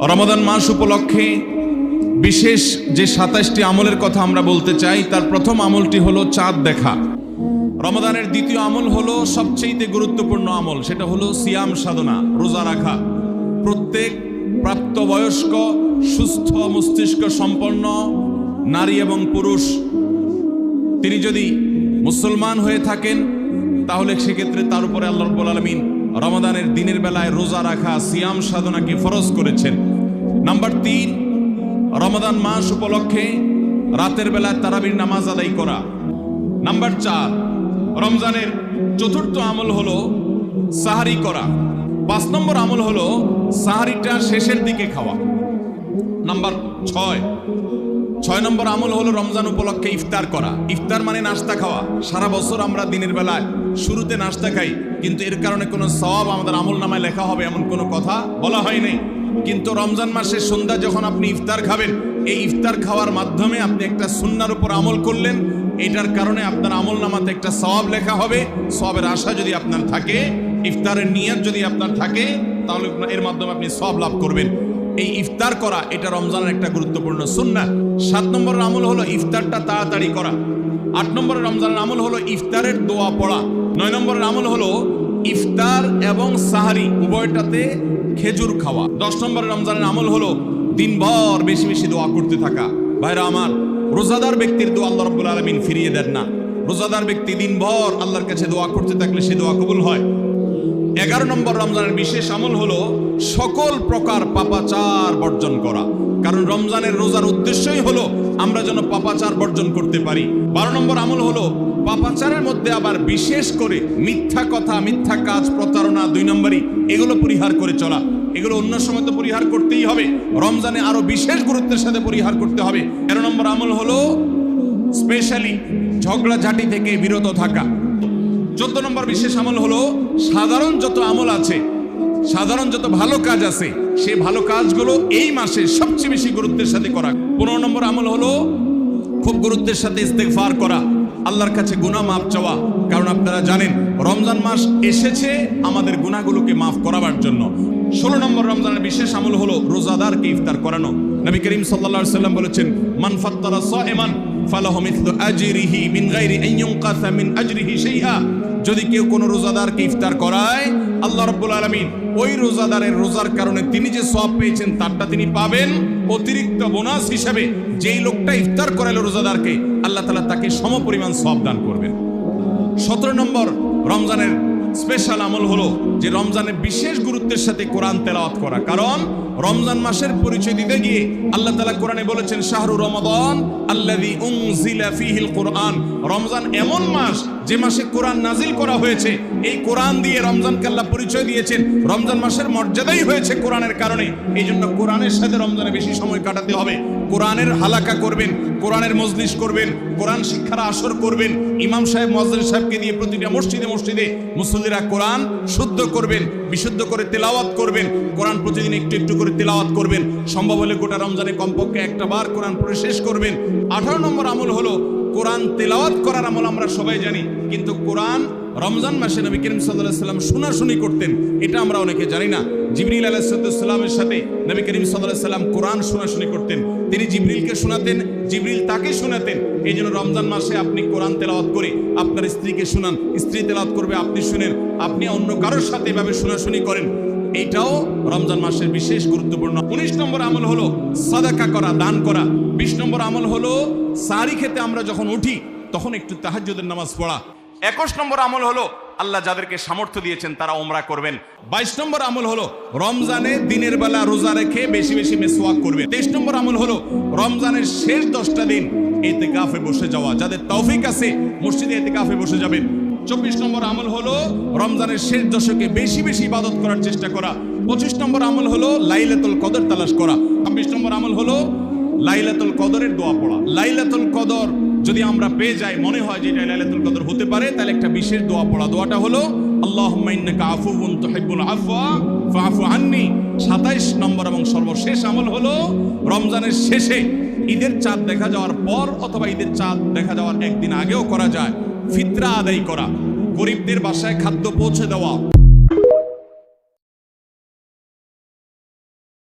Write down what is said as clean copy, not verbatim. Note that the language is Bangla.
রমাদান মাস উপলক্ষে বিশেষ যে ২৭টি আমলের কথা আমরা বলতে চাই, তার প্রথম আমলটি হলো চাঁদ দেখা। রমাদানের দ্বিতীয় আমল হলো সবচেয়ে গুরুত্বপূর্ণ আমল, সেটা হলো সিয়াম সাধনা, রোজা রাখা। প্রত্যেক প্রাপ্তবয়স্ক সুস্থ মস্তিষ্ক সম্পন্ন নারী এবং পুরুষ তিনি যদি মুসলমান হয়ে থাকেন, তাহলে সেক্ষেত্রে তার উপরে আল্লাহ রাব্বুল আলামিন রমাদানের দিনের বেলায় রোজা রাখা, সিয়াম সাধনাকে ফরজ করেছেন। নাম্বার ৩, রমাদান মাস উপলক্ষে রাতের বেলায় তারাবির নামাজ আদায় করা। নাম্বার ৪, রমজানের চতুর্থ আমল হলো সাহারি করা। ৫ নম্বর আমল হলো সাহারিটা শেষের দিকে খাওয়া। নাম্বার ৬ নম্বর আমল হলো রমজান উপলক্ষে ইফতার করা। ইফতার মানে নাস্তা খাওয়া। সারা বছর আমরা দিনের বেলায় শুরুতে নাস্তা খাই, কিন্তু এর কারণে কোনো সওয়াব আমাদের আমল নামায় লেখা হবে এমন কোনো কথা বলা হয়নি। কিন্তু রমজান মাসের সন্ধ্যা যখন আপনি ইফতার খাবেন, এই ইফতার খাওয়ার মাধ্যমে আপনি একটা সুন্নাহর উপর আমল করলেন, এটার কারণে আপনার আমল নামাতে একটা সওয়াব লেখা হবে। সওয়াবের আশা যদি আপনার থাকে, ইফতারের নিয়ত যদি আপনার থাকে, তাহলে এর মাধ্যমে আপনি সওয়াব লাভ করবেন। এই ইফতার করা এটা রমজানের একটা গুরুত্বপূর্ণ সুন্নাহ। ৭ নম্বরের আমল হলো ইফতারটা তাড়াতাড়ি করা। ৮ নম্বরের রমজানের আমল হলো ইফতারের দোয়া পড়া। ৯ নম্বরের আমল হলো ইফতার এবং সাহারি উভয়টাতে খেজুর খাওয়া। ১০ নম্বরের রমজানের আমল হলো দিনভর বেশি বেশি দোয়া করতে থাকা। ভাইরা আমার, রোজাদার ব্যক্তির দোয়া আল্লাহ রাব্বুল আলামিন ফিরিয়ে দেন না। রোজাদার ব্যক্তি দিনভর আল্লাহর কাছে দোয়া করতে থাকলে সে দোয়া কবুল হয়। ১১ নম্বর রমজানের বিশেষ আমল হলো সকল প্রকার পাপাচার বর্জন করা। কারণ রমজানের রোজার উদ্দেশ্যই হলো আমরা যেন পাপাচার বর্জন করতে পারি। ১২ নম্বর আমল হলো পাপাচারের মধ্যে আবার বিশেষ করে মিথ্যা কথা, মিথ্যা কাজ, প্রতারণা ২ নম্বরই, এগুলো পরিহার করে চলা। এগুলো অন্য সময় তো পরিহার করতেই হবে, রমজানে আরো বিশেষ গুরুত্বের সাথে পরিহার করতে হবে। ১৩ নম্বর আমল হলো স্পেশালি ঝগড়াঝাটি থেকে বিরত থাকা। ১৪ নম্বর বিশেষ আমল হলো সাধারণ যত আমল আছে, সাধারণ যত ভালো কাজ আছে, সেই ভালো কাজগুলো এই মাসে সবচেয়ে বেশি গুরুত্বের সাথে করা। ১৫ নম্বর আমল হলো খুব গুরুত্বের সাথে ইস্তেগফার করা, আল্লাহর কাছে গুনাহ মাফ চাওয়া। কারণ আপনারা জানেন রমজান মাস এসেছে আমাদের গুনাহগুলোকে মাফ করাবার জন্য। ১৬ নম্বর রমজানের বিশেষ আমল হলো রোজাদারকে ইফতার করানো। নবী করিম সাল্লাল্লাহু আলাইহি ওয়াসাল্লাম বলেছেন, মান ফাত্তারা সাইমান ফালাহু মিথলু আজরিহি মিন গায়রি আন ইউনকাসা মিন আজরিহি শাইআ। যদি কেউ কোনো রোজাদারকে ইফতার করায়, আল্লাহ রাব্বুল আলামিন ওই রোজাদারের রোজার কারণে তিনি যে সওয়াব পেয়েছেন তারটা তিনি পাবেন। অতিরিক্ত বোনাস হিসেবে যেই লোকটা ইফতার করালো রোজাদারকে, আল্লাহ তাআলা তাকে সমপরিমাণ সওয়াব দান করবেন। ১৭ নম্বর রমজানের স্পেশাল আমল হলো যে রমজানের বিশেষ গুরুত্বের সাথে কোরআন তেলাওয়াত করা। কারণ রমজান মাসের পরিচয় দিতে গিয়ে আল্লাহ তাআলা কোরআনে বলেছেন, শাহরু রমাদান আল্লাযী উনজিলা ফীহিল কুরআন। রমজান এমন মাস যে মাসে কোরআন নাজিল করা হয়েছে। এই কোরআন দিয়ে রমজানকে আল্লাহ পরিচয় দিয়েছেন। রমজান মাসের মর্যাদাই হয়েছে কোরআনের কারণে। এই জন্য কোরআনের সাথে রমজানে বেশি সময় কাটাতে হবে। কোরআনের হালাকা করবেন, কোরআনের মজলিস করবেন, কোরআন শিক্ষার আসর করবেন। ইমাম সাহেব, মুয়াজ্জিন সাহেবকে দিয়ে প্রতিটা মসজিদে মসজিদে মুসল্লিরা কোরআন শুদ্ধ করবেন, বিশুদ্ধ করে তেলাওয়াত করবেন। কোরআন প্রতিদিন একটু একটু করে তেলাওয়াত করবেন। সম্ভব হলে গোটা রমজানে কমপক্ষে একটা বার কোরআন পড়ে শেষ করবেন। ১৮ নম্বর আমল হলো কোরআন তেলাওয়াত করার আমল। আমরা সবাই জানি, কিন্তু কোরআন রমজান মাসে নবী করিম সাল্লাল্লাহু আলাইহি ওয়াসাল্লাম শোনাশুনি করতেন, এটা আমরা অনেকে জানি না। জিবরিল আলাইহিস সালামের সাথে নবী করিম সাল্লাল্লাহু আলাইহি ওয়াসাল্লাম কোরআন শোনাশুনি করতেন। তিনি জিবরিলকে শোনাতেন, জিবরিল তাকে শোনাতেন। এই জন্য রমজান মাসে আপনি কোরআন তেলাওয়াত করে আপনার স্ত্রীকে শোনান, স্ত্রী তেলাওয়াত করবে, আপনি শুনেন, আপনি অন্য কারোর সাথে এভাবে শোনাশুনি করেন। এইটাও রমজান মাসের বিশেষ গুরুত্বপূর্ণ। ১৯ নম্বর আমল হলো সাদাকা করা, দান করা। ২০ নম্বর আমল হলো সাহরি খেতে আমরা যখন উঠি তখন একটু তাহাজ্জুদের নামাজ পড়া। ২১ নম্বর আমল হলো আল্লাহ যাদেরকে সামর্থ্য দিয়েছেন তারা উমরা করবেন। ২২ নম্বর আমল হলো রমজানে দিনের বেলা রোজা রেখে বেশি বেশি মিসওয়াক করবেন। ২৩ নম্বর আমল হলো রমজানের শেষ 10টা দিন ইতিকাফে বসে যাওয়া। যাদের তৌফিক আছে মসজিদে ইতিকাফে বসে যাবেন। ২৪ নম্বর আমল হলো রমজানের শেষ দশকে বেশি বেশি ইবাদত করার চেষ্টা করা। ২৫ নম্বর আমল হলো লাইলাতুল কদর তালাশ করা। ২৬ নম্বর আমল হলো লাইলাতুল কদরের দোয়া পড়া। লাইলাতুল কদর যদি আমরা পেয়ে যাই, মনে হয় যে এটা লাইলাতুল কদর হতে পারে, তাহলে একটা বিশেষ দোয়া পড়া। দোয়াটা হলো আল্লাহুম্মা ইন্নাকা আফুউন তুহিব্বুল আফওয়া ফাআফু আন্নি। ২৭ নম্বর এবং সর্বশেষ আমল হলো রমজানের শেষে ঈদের চাঁদ দেখা যাওয়ার পর অথবা ঈদের চাঁদ দেখা যাওয়ার একদিন আগেও করা যায় ফিতরা আদায় করা, গরিবদের বাসায় খাদ্য পৌঁছে দেওয়া।